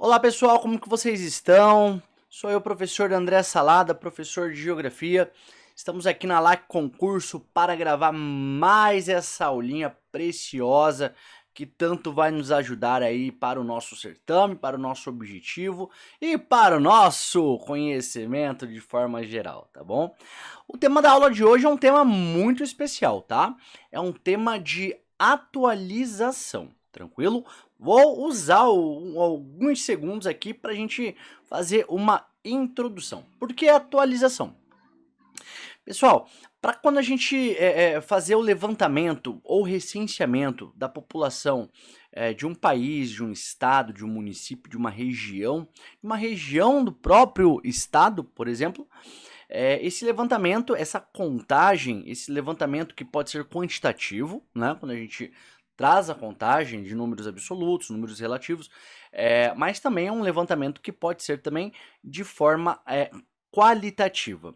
Olá pessoal, como que vocês estão? Sou eu, professor André Salada, professor de Geografia. Estamos aqui na LAC Concurso para gravar mais essa aulinha preciosa que tanto vai nos ajudar aí para o nosso certame, para o nosso objetivo e para o nosso conhecimento de forma geral, tá bom? O tema da aula de hoje é um tema muito especial, tá? É um tema de atualização, tranquilo? Vou usar alguns segundos aqui para a gente fazer uma introdução. Por que atualização? Pessoal, para quando a gente fazer o levantamento ou recenseamento da população de um país, de um estado, de um município, de uma região do próprio estado, por exemplo, esse levantamento, essa contagem, esse levantamento que pode ser quantitativo, né? Quando a gente traz a contagem de números absolutos, números relativos, mas também é um levantamento que pode ser também de forma qualitativa.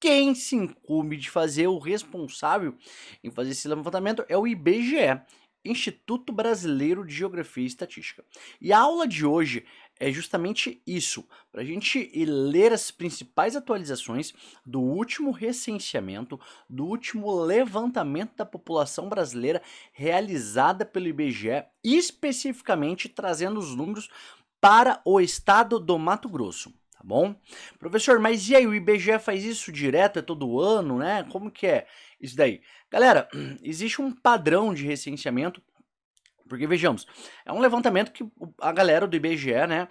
Quem se incumbe de fazer, o responsável em fazer esse levantamento é o IBGE, Instituto Brasileiro de Geografia e Estatística. E a aula de hoje é justamente isso, para a gente ir ler as principais atualizações do último recenseamento, do último levantamento da população brasileira realizada pelo IBGE, especificamente trazendo os números para o estado do Mato Grosso. Tá bom? Professor, mas e aí, o IBGE faz isso direto, é todo ano, né? Como que é isso daí? Galera, existe um padrão de recenseamento, porque vejamos, é um levantamento que a galera do IBGE, né,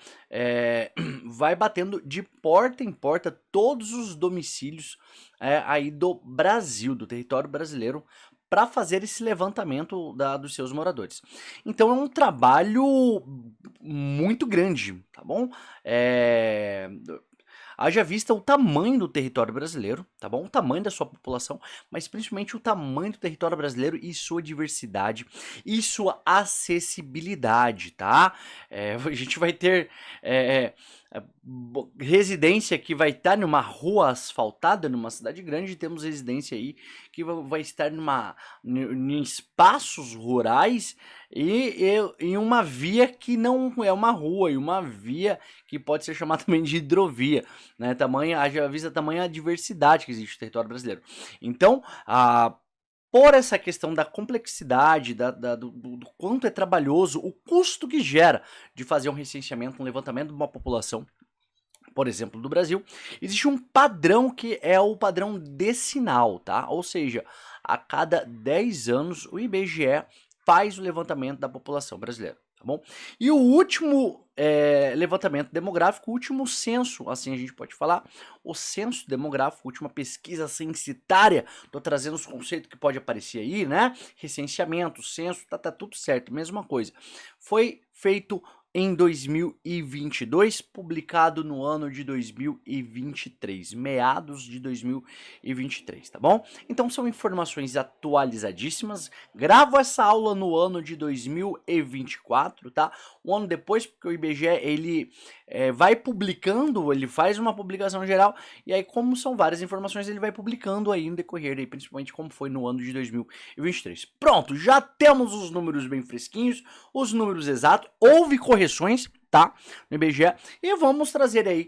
vai batendo de porta em porta todos os domicílios aí do Brasil, do território brasileiro, para fazer esse levantamento dos seus moradores. Então é um trabalho muito grande, tá bom? Haja vista o tamanho do território brasileiro, tá bom? O tamanho da sua população, mas principalmente o tamanho do território brasileiro e sua diversidade e sua acessibilidade, tá? A gente vai ter residência que vai estar numa rua asfaltada, numa cidade grande, e temos residência aí que vai estar em espaços rurais em uma via que não é uma rua, e uma via que pode ser chamada também de hidrovia, né? Haja vista tamanha diversidade que existe no território brasileiro. Então, por essa questão da complexidade, do quanto é trabalhoso, o custo que gera de fazer um recenseamento, um levantamento de uma população, por exemplo, do Brasil, existe um padrão que é o padrão decenal, tá? Ou seja, a cada 10 anos o IBGE faz o levantamento da população brasileira, tá bom? E o último levantamento demográfico, o último censo, assim a gente pode falar, o censo demográfico, última pesquisa censitária, tô trazendo os conceitos que pode aparecer aí, né? Recenseamento, censo, tá tudo certo, mesma coisa. Foi feito em 2022, publicado no ano de 2023, meados de 2023, tá bom? Então são informações atualizadíssimas. Gravo essa aula no ano de 2024, tá? Um ano depois, porque o IBGE ele vai publicando, ele faz uma publicação geral e aí, como são várias informações, ele vai publicando aí no decorrer, aí, principalmente como foi no ano de 2023. Pronto, já temos os números bem fresquinhos, os números exatos, houve correções, tá, no IBGE, e vamos trazer aí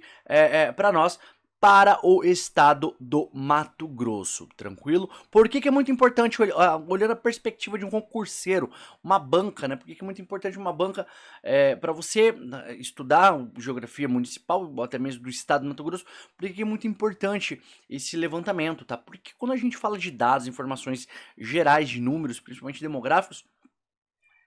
para nós, para o estado do Mato Grosso, tranquilo? Por que é muito importante, olhando a perspectiva de um concurseiro, uma banca, né? Por que é muito importante uma banca para você estudar geografia municipal, ou até mesmo do estado do Mato Grosso? Por que é muito importante esse levantamento, tá? Porque quando a gente fala de dados, informações gerais de números, principalmente demográficos,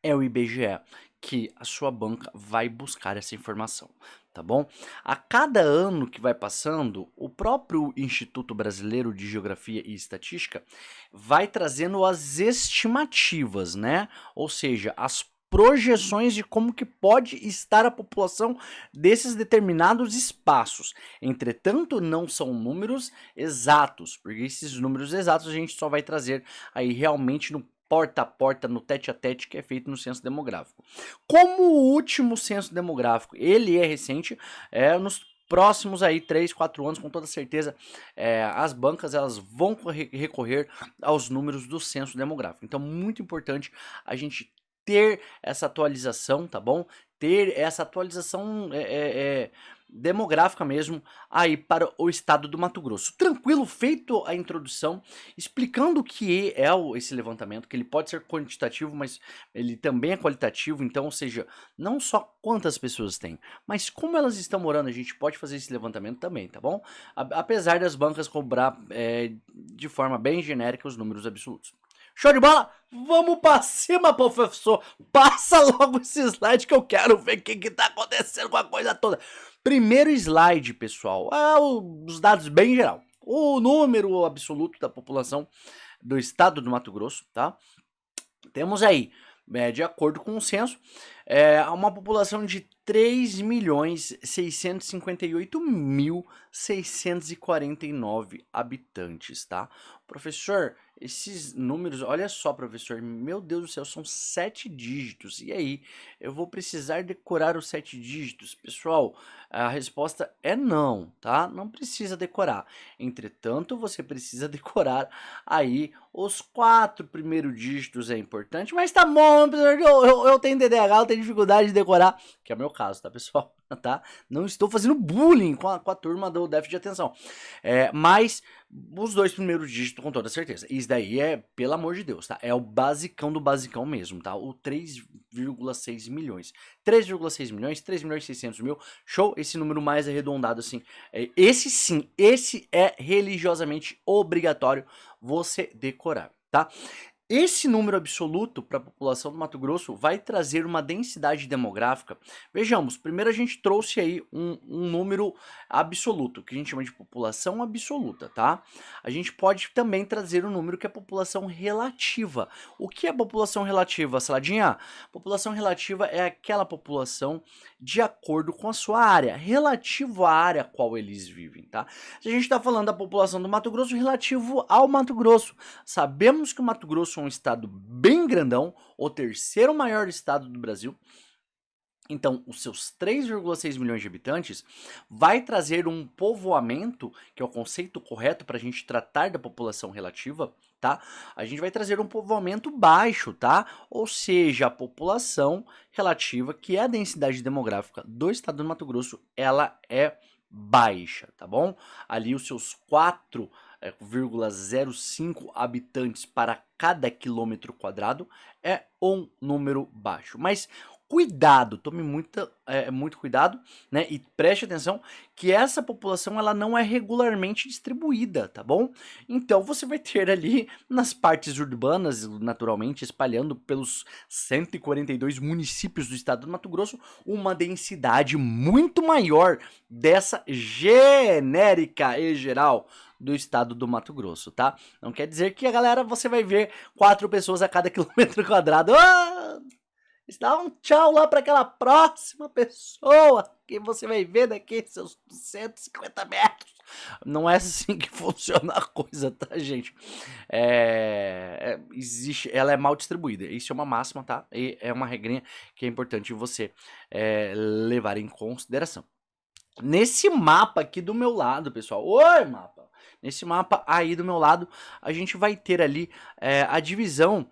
é o IBGE que a sua banca vai buscar essa informação, tá bom? A cada ano que vai passando, o próprio Instituto Brasileiro de Geografia e Estatística vai trazendo as estimativas, né? Ou seja, as projeções de como que pode estar a população desses determinados espaços. Entretanto, não são números exatos, porque esses números exatos a gente só vai trazer aí realmente no porta a porta, no tete a tete, que é feito no censo demográfico. Como o último censo demográfico, ele é recente, nos próximos aí 3, 4 anos, com toda certeza, as bancas elas vão recorrer aos números do censo demográfico. Então, muito importante a gente ter essa atualização, tá bom? ter essa atualização demográfica mesmo aí para o estado do Mato Grosso. Tranquilo, feito a introdução, explicando o que é esse levantamento, que ele pode ser quantitativo, mas ele também é qualitativo, então, ou seja, não só quantas pessoas tem, mas como elas estão morando, a gente pode fazer esse levantamento também, tá bom? Apesar das bancas cobrar de forma bem genérica os números absolutos. Show de bola? Vamos pra cima, professor. Passa logo esse slide que eu quero ver o que tá acontecendo com a coisa toda. Primeiro slide, pessoal, os dados bem geral. O número absoluto da população do estado do Mato Grosso, tá? Temos aí, de acordo com o censo, uma população de 3.658.649 habitantes, tá? Professor, esses números, olha só, professor, meu Deus do céu, são 7 dígitos. E aí, eu vou precisar decorar os 7 dígitos? Pessoal, a resposta é não, tá? Não precisa decorar. Entretanto, você precisa decorar aí os 4 primeiros dígitos, é importante. Mas tá bom, eu tenho TDAH, eu tenho dificuldade de decorar, que é o meu caso, tá, pessoal? Tá? Não estou fazendo bullying com a turma do déficit de atenção. Mas os 2 primeiros dígitos, com toda certeza. Isso daí é, pelo amor de Deus, tá? É o basicão do basicão mesmo, tá? O 3,6 milhões. 3,6 milhões, 3.600.000. Show? Esse número mais arredondado, assim. Esse sim, esse é religiosamente obrigatório você decorar, tá? Esse número absoluto para a população do Mato Grosso vai trazer uma densidade demográfica. Vejamos, primeiro a gente trouxe aí um número absoluto, que a gente chama de população absoluta, tá? A gente pode também trazer um número que é população relativa. O que é população relativa, Saladinha? População relativa é aquela população de acordo com a sua área, relativo à área a qual eles vivem, tá? Se a gente está falando da população do Mato Grosso, relativo ao Mato Grosso, sabemos que o Mato Grosso é um estado bem grandão, o terceiro maior estado do Brasil. Então, os seus 3,6 milhões de habitantes vai trazer um povoamento, que é o conceito correto para a gente tratar da população relativa, tá? A gente vai trazer um povoamento baixo, tá? Ou seja, a população relativa, que é a densidade demográfica do estado do Mato Grosso, ela é baixa, tá bom? Ali os seus 4,05 habitantes para cada quilômetro quadrado é um número baixo. Mas cuidado, tome muito cuidado, né? E preste atenção que essa população ela não é regularmente distribuída, tá bom? Então você vai ter ali nas partes urbanas, naturalmente, espalhando pelos 142 municípios do estado do Mato Grosso, uma densidade muito maior dessa genérica e geral do estado do Mato Grosso, tá? Não quer dizer que a galera, você vai ver 4 pessoas a cada quilômetro quadrado. Dá um tchau lá para aquela próxima pessoa que você vai ver daqui seus 250 metros. Não é assim que funciona a coisa, tá, gente? Existe, ela é mal distribuída. Isso é uma máxima, tá? E é uma regrinha que é importante você levar em consideração. Nesse mapa aqui do meu lado, pessoal. Oi, mapa! Nesse mapa aí do meu lado, a gente vai ter ali a divisão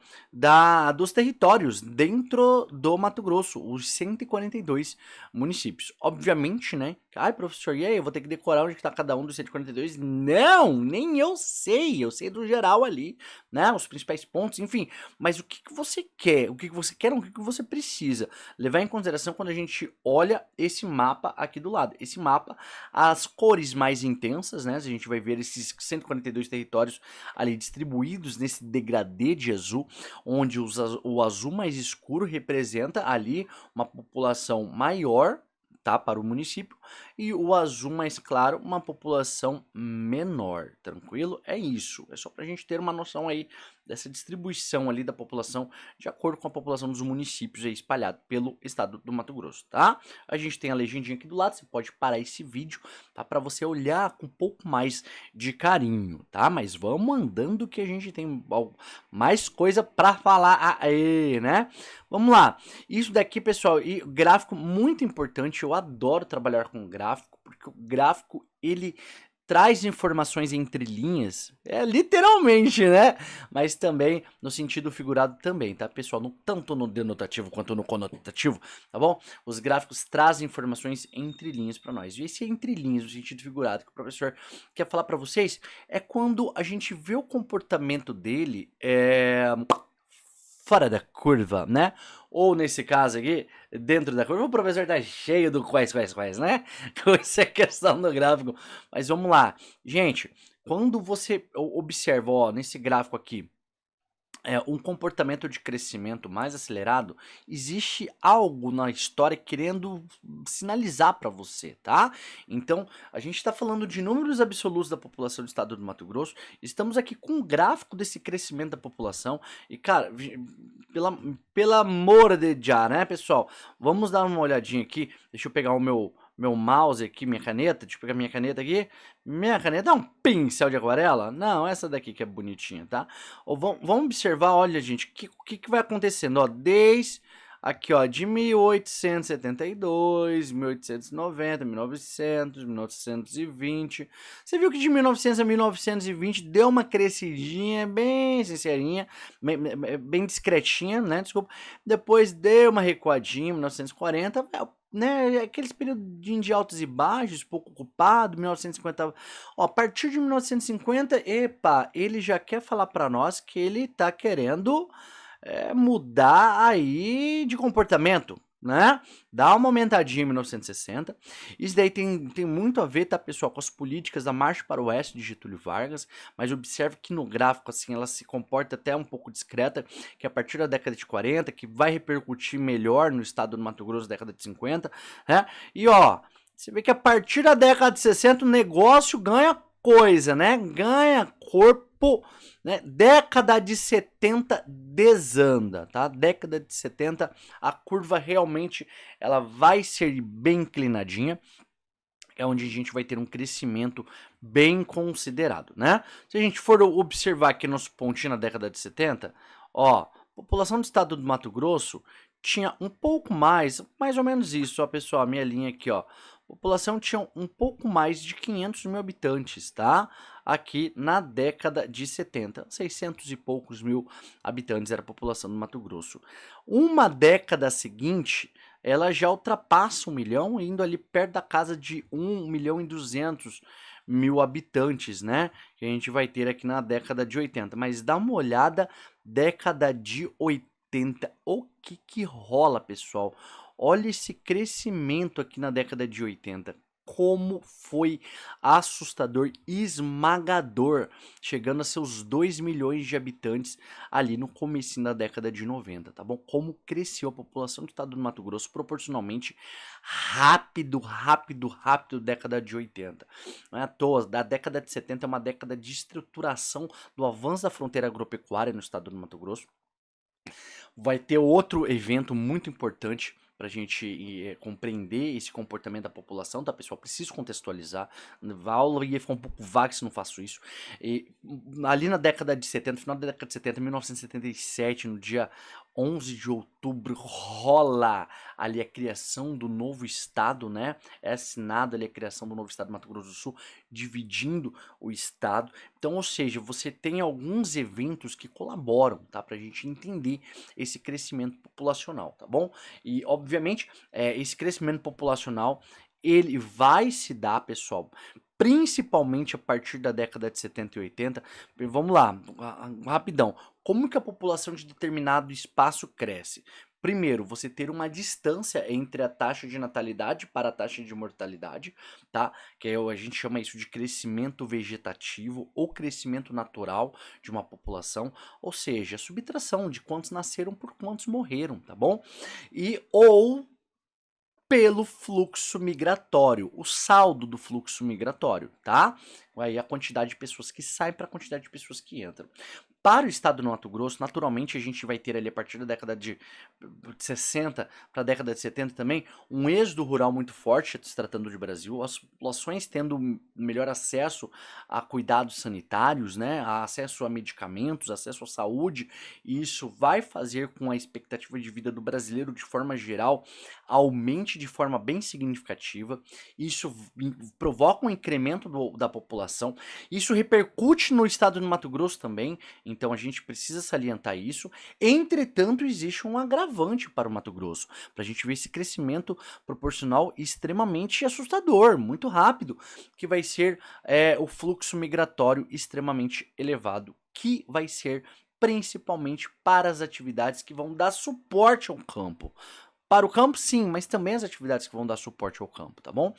dos territórios dentro do Mato Grosso, os 142 municípios. Obviamente, né? Ai, professor, e aí, eu vou ter que decorar onde está cada um dos 142? Não, nem eu sei do geral ali, né? Os principais pontos, enfim. Mas o que você quer? O que você quer? O que você precisa levar em consideração quando a gente olha esse mapa aqui do lado? Esse mapa, as cores mais intensas, né? A gente vai ver esses 142 territórios ali distribuídos nesse degradê de azul, onde o azul mais escuro representa ali uma população maior, tá, para o município, e o azul mais claro, uma população menor, tranquilo? É isso, é só pra gente ter uma noção aí dessa distribuição ali da população, de acordo com a população dos municípios aí espalhado pelo estado do Mato Grosso, tá? A gente tem a legendinha aqui do lado, você pode parar esse vídeo, tá, para você olhar com um pouco mais de carinho, tá? Mas vamos andando que a gente tem mais coisa para falar aí, né? Vamos lá, isso daqui, pessoal, e gráfico muito importante, eu adoro trabalhar com gráfico, porque o gráfico, ele traz informações entre linhas, literalmente, né? Mas também no sentido figurado também, tá, pessoal? Tanto no denotativo quanto no conotativo, tá bom? Os gráficos trazem informações entre linhas para nós. E esse entre linhas, no sentido figurado, que o professor quer falar para vocês, é quando a gente vê o comportamento dele fora da curva, né? Ou nesse caso aqui, dentro da curva, o professor tá cheio do quais, né? Com essa questão do gráfico. Mas vamos lá. Gente, quando você observa, ó, nesse gráfico aqui, um comportamento de crescimento mais acelerado, existe algo na história querendo sinalizar para você, tá? Então, a gente está falando de números absolutos da população do estado do Mato Grosso, estamos aqui com um gráfico desse crescimento da população, e cara, pelo amor de já, né, pessoal? Vamos dar uma olhadinha aqui, deixa eu pegar o meu mouse aqui, minha caneta, deixa eu pegar minha caneta aqui. Minha caneta é um pincel de aquarela? Não, essa daqui que é bonitinha, tá? Ou vamos observar, olha, gente, o que vai acontecendo, ó, desde aqui, ó, de 1872, 1890, 1900, 1920. Você viu que de 1900 a 1920 deu uma crescidinha bem sincerinha, bem discretinha, né? Desculpa. Depois deu uma recuadinha, 1940, né, aqueles períodos de altos e baixos, pouco ocupado, 1950, ó, a partir de 1950, epa, ele já quer falar para nós que ele tá querendo mudar aí de comportamento, né? Dá uma aumentadinha em 1960. Isso daí tem muito a ver, tá, pessoal, com as políticas da Marcha para o Oeste de Getúlio Vargas, mas observe que no gráfico, assim, ela se comporta até um pouco discreta, que a partir da década de 40, que vai repercutir melhor no estado do Mato Grosso, década de 50, né? E, ó, você vê que a partir da década de 60 o negócio ganha coisa, né? Ganha corpo, né? Década de 70 desanda, tá? Década de 70 a curva realmente ela vai ser bem inclinadinha, é onde a gente vai ter um crescimento bem considerado, né? Se a gente for observar aqui nosso pontinho na década de 70, ó, a população do estado do Mato Grosso tinha um pouco mais ou menos isso, ó, pessoal, a minha linha aqui, ó. A população tinha um pouco mais de 500 mil habitantes, tá? Aqui na década de 70, 600 e poucos mil habitantes era a população do Mato Grosso. Uma década seguinte, ela já ultrapassa 1 milhão, indo ali perto da casa de 1 milhão e 200 mil habitantes, né? Que a gente vai ter aqui na década de 80. Mas dá uma olhada, década de 80, o que rola, pessoal? Olha esse crescimento aqui na década de 80. Como foi assustador, esmagador, chegando a seus 2 milhões de habitantes ali no comecinho da década de 90, tá bom? Como cresceu a população do estado do Mato Grosso proporcionalmente rápido, década de 80. Não é à toa, da década de 70 é uma década de estruturação do avanço da fronteira agropecuária no estado do Mato Grosso. Vai ter outro evento muito importante para a gente compreender esse comportamento da população, tá, pessoal? Preciso contextualizar. A aula ia ficar um pouco vaga se não faço isso. Ali na década de 70, final da década de 70, 1977, no dia 11 de outubro, rola ali a criação do novo estado, né? É assinada ali a criação do novo estado do Mato Grosso do Sul, dividindo o estado. Então, ou seja, você tem alguns eventos que colaboram, tá? Pra gente entender esse crescimento populacional, tá bom? E, obviamente, esse crescimento populacional, ele vai se dar, pessoal, principalmente a partir da década de 70 e 80. Vamos lá, rapidão. Como que a população de determinado espaço cresce? Primeiro, você ter uma distância entre a taxa de natalidade para a taxa de mortalidade, tá? Que a gente chama isso de crescimento vegetativo ou crescimento natural de uma população, ou seja, a subtração de quantos nasceram por quantos morreram, tá bom? Ou pelo fluxo migratório, o saldo do fluxo migratório, tá? Aí a quantidade de pessoas que saem para a quantidade de pessoas que entram. para o estado do Mato Grosso, naturalmente a gente vai ter ali a partir da década de 60 para a década de 70 também, um êxodo rural muito forte, se tratando de Brasil, as populações tendo melhor acesso a cuidados sanitários, né, a acesso a medicamentos, acesso à saúde, e isso vai fazer com a expectativa de vida do brasileiro de forma geral aumente de forma bem significativa. Isso provoca um incremento da população, isso repercute no estado do Mato Grosso também, então a gente precisa salientar isso. Entretanto, existe um agravante para o Mato Grosso, para a gente ver esse crescimento proporcional extremamente assustador, muito rápido, que vai ser o fluxo migratório extremamente elevado, que vai ser principalmente para as atividades que vão dar suporte ao campo. Para o campo, sim, mas também as atividades que vão dar suporte ao campo, tá bom?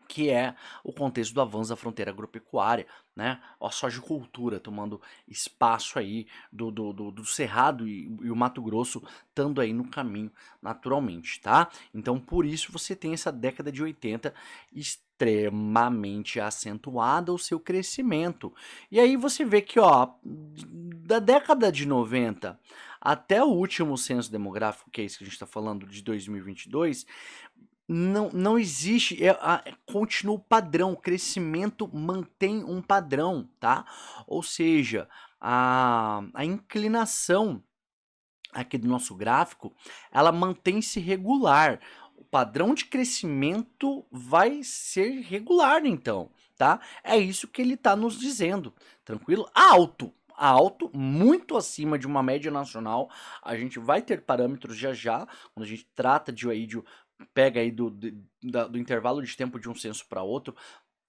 Que é o contexto do avanço da fronteira agropecuária, né? A sojicultura tomando espaço aí do Cerrado e o Mato Grosso estando aí no caminho naturalmente, tá? Então, por isso você tem essa década de 80 extremamente acentuada o seu crescimento. E aí você vê que, ó, da década de 90 até o último censo demográfico, que é isso que a gente está falando, de 2022, não existe, continua o padrão, o crescimento mantém um padrão, tá? Ou seja, a inclinação aqui do nosso gráfico, ela mantém-se regular. O padrão de crescimento vai ser regular, então, tá? É isso que ele está nos dizendo, tranquilo? Alto, muito acima de uma média nacional. A gente vai ter parâmetros já já, quando a gente trata pega aí do intervalo de tempo de um censo para outro,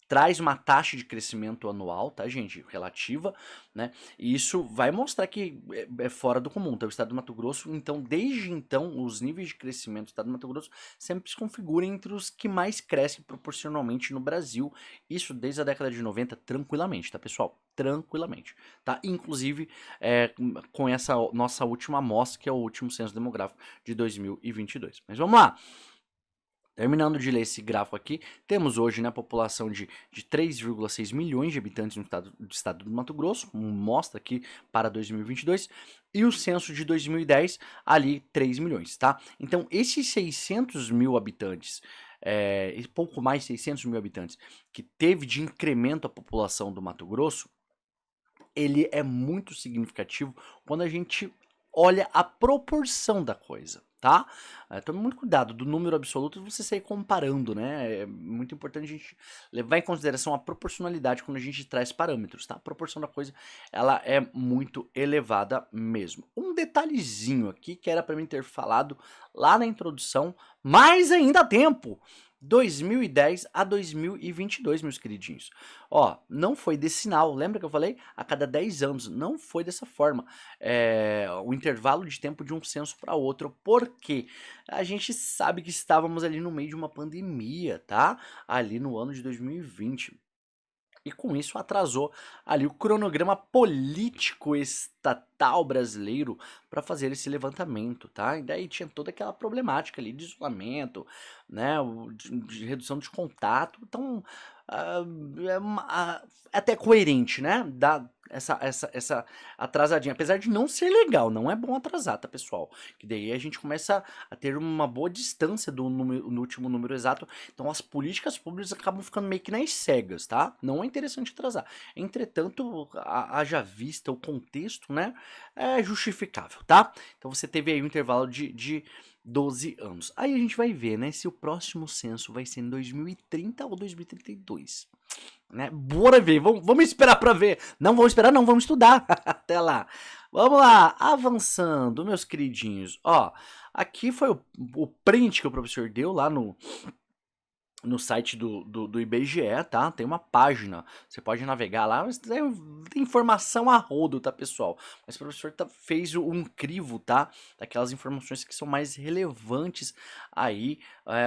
traz uma taxa de crescimento anual, tá, gente? Relativa, né? E isso vai mostrar que é fora do comum. Então, o estado do Mato Grosso, então, desde então, os níveis de crescimento do estado do Mato Grosso sempre se configuram entre os que mais crescem proporcionalmente no Brasil. Isso desde a década de 90, tranquilamente, tá, pessoal? Tranquilamente, tá? Inclusive, com essa nossa última amostra, que é o último censo demográfico de 2022. Mas vamos lá! Terminando de ler esse gráfico aqui, temos hoje, né, a população de 3,6 milhões de habitantes no estado do Mato Grosso, mostra aqui para 2022, e o censo de 2010, ali 3 milhões, tá? Então, esses 600 mil habitantes, pouco mais de 600 mil habitantes, que teve de incremento a população do Mato Grosso, ele é muito significativo quando a gente olha a proporção da coisa, tá? Tome muito cuidado do número absoluto você sair comparando, né? É muito importante a gente levar em consideração a proporcionalidade quando a gente traz parâmetros, tá? A proporção da coisa, ela é muito elevada mesmo. Um detalhezinho aqui que era para mim ter falado lá na introdução, mas ainda há tempo. 2010 a 2022, meus queridinhos. Ó, não foi decinal, lembra que eu falei? A cada 10 anos, não foi dessa forma. O intervalo de tempo de um censo para outro, porque a gente sabe que estávamos ali no meio de uma pandemia, tá? Ali no ano de 2020. E com isso atrasou ali o cronograma político estatal brasileiro para fazer esse levantamento, tá? E daí tinha toda aquela problemática ali de isolamento, né? De redução de contato. Então, é até coerente, né? Essa atrasadinha. Apesar de não ser legal, não é bom atrasar, tá, pessoal? Que daí a gente começa a ter uma boa distância no último número exato. Então as políticas públicas acabam ficando meio que nas cegas, tá? Não é interessante atrasar. Entretanto, haja vista o contexto, né? É justificável, tá? Então você teve aí um intervalo de 12 anos. Aí a gente vai ver, né, se o próximo censo vai ser em 2030 ou 2032. Né? Bora ver, vamos esperar para ver. Não vamos esperar, não, vamos estudar. Até lá. Vamos lá, avançando, meus queridinhos. Ó, aqui foi o print que o professor deu lá no site do IBGE, tá? Tem uma página, você pode navegar lá, mas tem informação a rodo, tá, pessoal? Mas o professor fez um crivo, tá? Daquelas informações que são mais relevantes aí,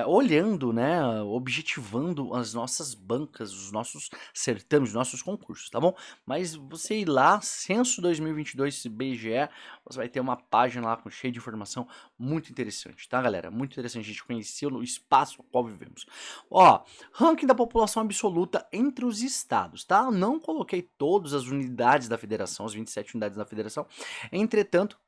olhando, né? Objetivando as nossas bancas, os nossos certames, os nossos concursos, tá bom? Mas você ir lá, Censo 2022 IBGE, você vai ter uma página lá com cheia de informação muito interessante, tá, galera? Muito interessante a gente conhecer o espaço no qual vivemos. Ó, ranking da população absoluta entre os estados, tá? Eu não coloquei todas as unidades da federação, as 27 unidades da federação, entretanto,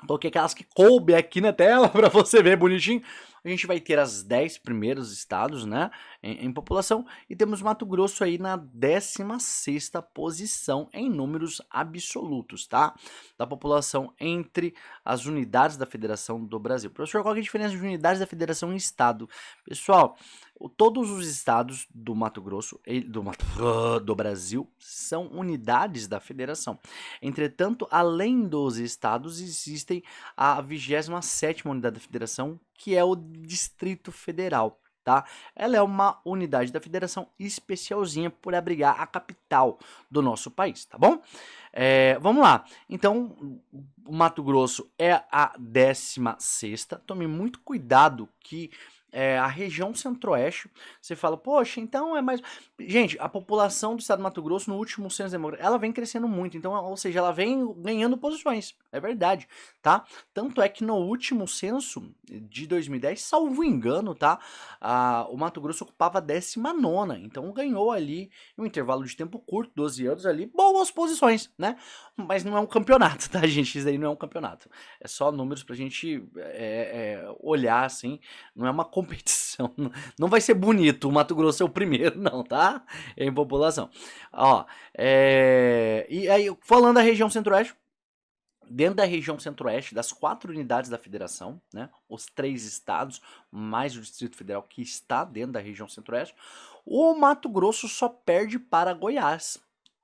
coloquei aquelas que coube aqui na tela para você ver bonitinho. A gente vai ter as 10 primeiros estados, né, em população, e temos Mato Grosso aí na 16ª posição em números absolutos, tá? Da população entre as unidades da Federação do Brasil. Professor, qual que é a diferença de unidades da Federação e estado? Pessoal, todos os estados do Mato Grosso e do Brasil são unidades da federação. Entretanto, além dos estados, existem a 27ª unidade da federação, que é o Distrito Federal, tá? Ela é uma unidade da federação especialzinha por abrigar a capital do nosso país, tá bom? Vamos lá. Então, o Mato Grosso é a 16ª. Tome muito cuidado que a região centro-oeste, você fala, poxa, então é mais... Gente, a população do estado do Mato Grosso no último censo demográfico, ela vem crescendo muito, então, ou seja, ela vem ganhando posições, é verdade, tá? Tanto é que no último censo de 2010, salvo engano, tá? O Mato Grosso ocupava a 19ª, então ganhou ali, em um intervalo de tempo curto, 12 anos ali, boas posições, né? Mas não é um campeonato, tá, gente? Isso aí não é um campeonato. É só números pra gente olhar, assim, não é uma competição. Não vai ser bonito o Mato Grosso ser o primeiro, não, tá? Em população. Ó, e aí, falando da região centro-oeste, dentro da região centro-oeste, das 4 unidades da federação, né, os 3 estados, mais o Distrito Federal que está dentro da região centro-oeste, o Mato Grosso só perde para Goiás,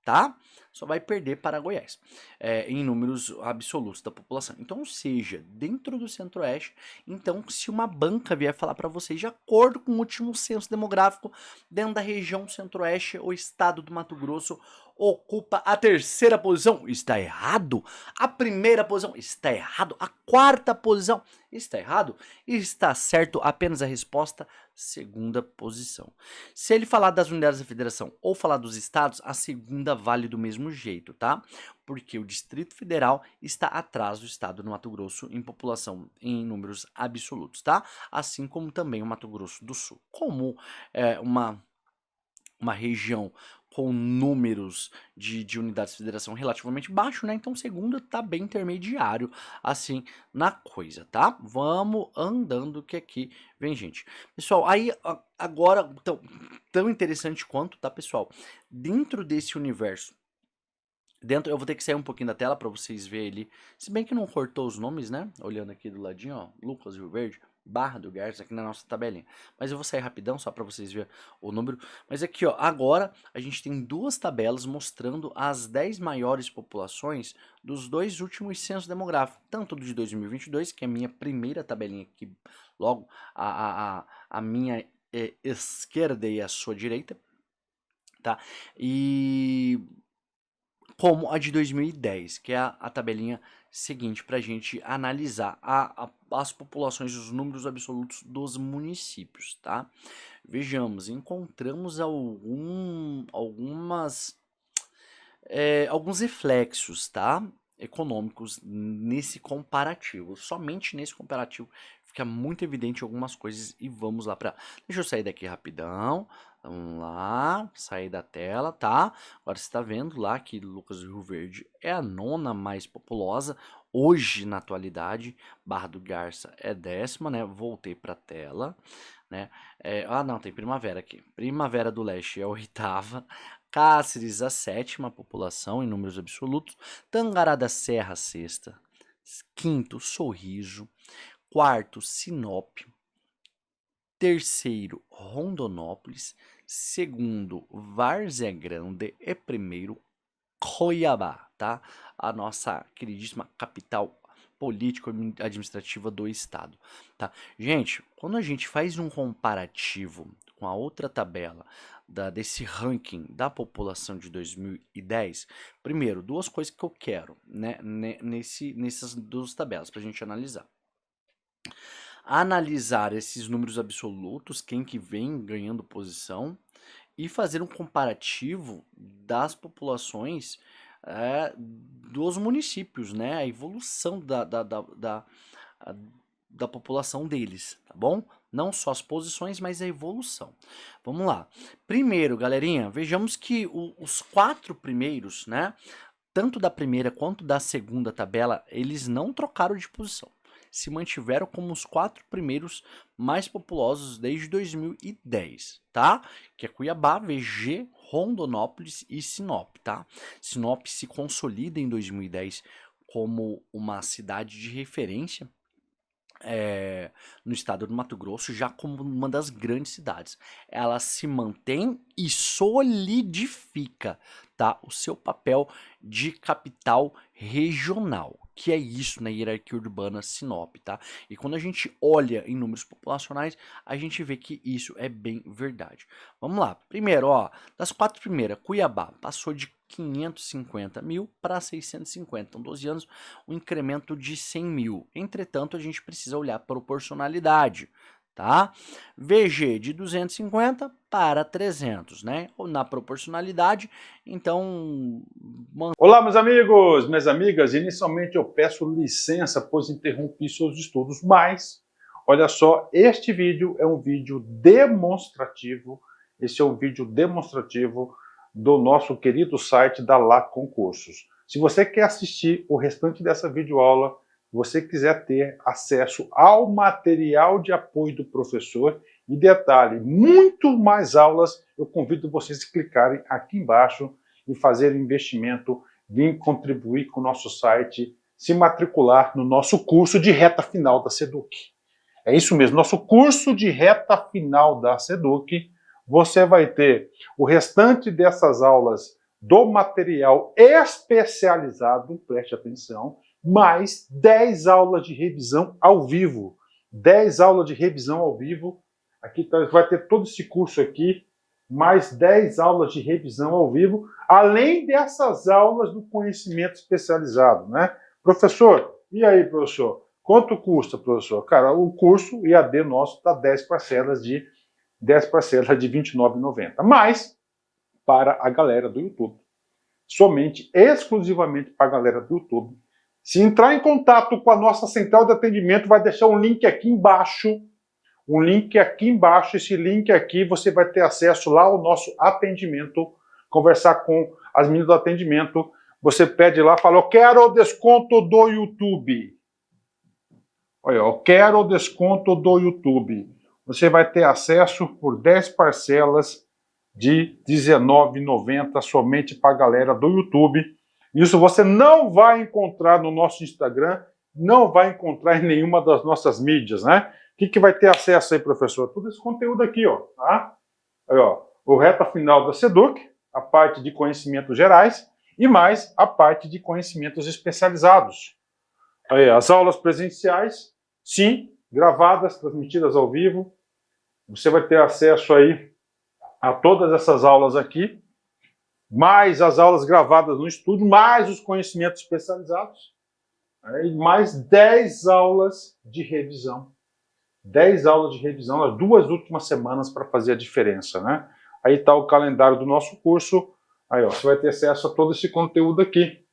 tá? Só vai perder para Goiás, em números absolutos da população. Então, ou seja, dentro do centro-oeste, então, se uma banca vier falar para vocês, de acordo com o último censo demográfico, dentro da região centro-oeste, o estado do Mato Grosso ocupa a 3ª posição, está errado. A 1ª posição, está errado. A 4ª posição, está errado. E está certo apenas a resposta, 2ª posição. Se ele falar das unidades da federação ou falar dos estados, a segunda vale do mesmo jeito, tá? Porque o Distrito Federal está atrás do estado do Mato Grosso em população, em números absolutos, tá? Assim como também o Mato Grosso do Sul. Como uma região com números de unidades de federação relativamente baixo, né? Então, segundo tá bem intermediário, assim, na coisa, tá? Vamos andando que aqui vem gente. Pessoal, aí agora, tão interessante quanto, tá, pessoal? Dentro desse universo, eu vou ter que sair um pouquinho da tela para vocês verem ali, se bem que não cortou os nomes, né? Olhando aqui do ladinho, ó, Lucas Rio Verde, Barra do Garça aqui na nossa tabelinha. Mas eu vou sair rapidão só para vocês verem o número. Mas aqui, ó, agora a gente tem 2 tabelas mostrando as 10 maiores populações dos 2 últimos censos demográficos, tanto do de 2022, que é a minha primeira tabelinha aqui, logo a minha esquerda e a sua direita, tá? E como a de 2010, que é a tabelinha seguinte para a gente analisar as populações, os números absolutos dos municípios, tá? Vejamos, encontramos alguns reflexos, tá? Econômicos nesse comparativo. Somente nesse comparativo fica muito evidente algumas coisas e vamos lá para... Deixa eu sair daqui rapidão. Vamos lá, sair da tela, tá? Agora você está vendo lá que Lucas do Rio Verde é a 9ª mais populosa. Hoje, na atualidade, Barra do Garça é 10ª, né? Voltei para a tela, né? Não, tem Primavera aqui. Primavera do Leste é a 8ª. Cáceres, a 7ª população em números absolutos. Tangará da Serra, a 6ª. 5º, Sorriso. 4º, Sinop. 3º, Rondonópolis. 2º, Várzea Grande. E 1º, Cuiabá, tá? A nossa queridíssima capital político-administrativa do estado, tá? Gente, quando a gente faz um comparativo com a outra tabela desse ranking da população de 2010, primeiro, 2 coisas que eu quero, né, nessas 2 tabelas pra gente analisar. Analisar esses números absolutos, quem que vem ganhando posição, e fazer um comparativo das populações dos municípios, né? A evolução da população deles, tá bom? Não só as posições, mas a evolução. Vamos lá. Primeiro, galerinha, vejamos que os 4 primeiros, né? Tanto da primeira quanto da segunda tabela, eles não trocaram de posição. Se mantiveram como os 4 primeiros mais populosos desde 2010, tá? Que é Cuiabá, VG, Rondonópolis e Sinop, tá? Sinop se consolida em 2010 como uma cidade de referência no estado do Mato Grosso, já como uma das grandes cidades. Ela se mantém e solidifica, tá, o seu papel de capital regional, que é isso na hierarquia urbana Sinop, tá? E quando a gente olha em números populacionais, a gente vê que isso é bem verdade. Vamos lá. Primeiro, ó, das 4 primeiras, Cuiabá passou de 550 mil para 650, então 12 anos, um incremento de 100 mil. Entretanto, a gente precisa olhar a proporcionalidade, tá? VG de 250 para 300, né? Ou na proporcionalidade, então... Olá, meus amigos, minhas amigas, inicialmente eu peço licença, pois interrompi seus estudos, mas, olha só, este vídeo é um vídeo demonstrativo, esse é um vídeo demonstrativo do nosso querido site da Lá Concursos. Se você quer assistir o restante dessa videoaula, se você quiser ter acesso ao material de apoio do professor, e detalhe, muito mais aulas, eu convido vocês a clicarem aqui embaixo e fazer o investimento, vir contribuir com o nosso site, se matricular no nosso curso de reta final da SEDUC. É isso mesmo, nosso curso de reta final da SEDUC. Você vai ter o restante dessas aulas do material especializado, preste atenção, mais 10 aulas de revisão ao vivo. 10 aulas de revisão ao vivo. Aqui vai ter todo esse curso aqui, mais 10 aulas de revisão ao vivo, além dessas aulas do conhecimento especializado, né? Professor, e aí, professor? Quanto custa, professor? Cara, o curso IAD nosso está 10 parcelas de R$ 29,90. Mas, para a galera do YouTube, somente, exclusivamente para a galera do YouTube, se entrar em contato com a nossa central de atendimento, vai deixar um link aqui embaixo. Um link aqui embaixo, esse link aqui, você vai ter acesso lá ao nosso atendimento, conversar com as meninas do atendimento. Você pede lá, fala, eu quero o desconto do YouTube. Olha, eu quero o desconto do YouTube. Você vai ter acesso por 10 parcelas de R$ 19,90 somente para a galera do YouTube. Isso você não vai encontrar no nosso Instagram, não vai encontrar em nenhuma das nossas mídias, né? O que vai ter acesso aí, professor? Todo esse conteúdo aqui, ó. Tá? Aí, ó, o reta final da SEDUC, a parte de conhecimentos gerais e mais a parte de conhecimentos especializados. Aí, as aulas presenciais, sim, gravadas, transmitidas ao vivo. Você vai ter acesso aí a todas essas aulas aqui, mais as aulas gravadas no estúdio, mais os conhecimentos especializados, aí, mais 10 aulas de revisão. 10 aulas de revisão nas 2 últimas semanas para fazer a diferença, né? Aí está o calendário do nosso curso. Aí, ó, você vai ter acesso a todo esse conteúdo aqui,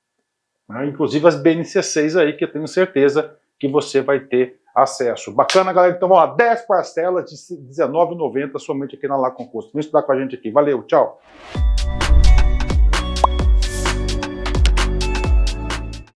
né? Inclusive as BNCCs aí, que eu tenho certeza que você vai ter acesso. Bacana, galera? Então, ó, 10 parcelas de R$ 19,90 somente aqui na Lá Concursos. Vem estudar com a gente aqui. Valeu, tchau!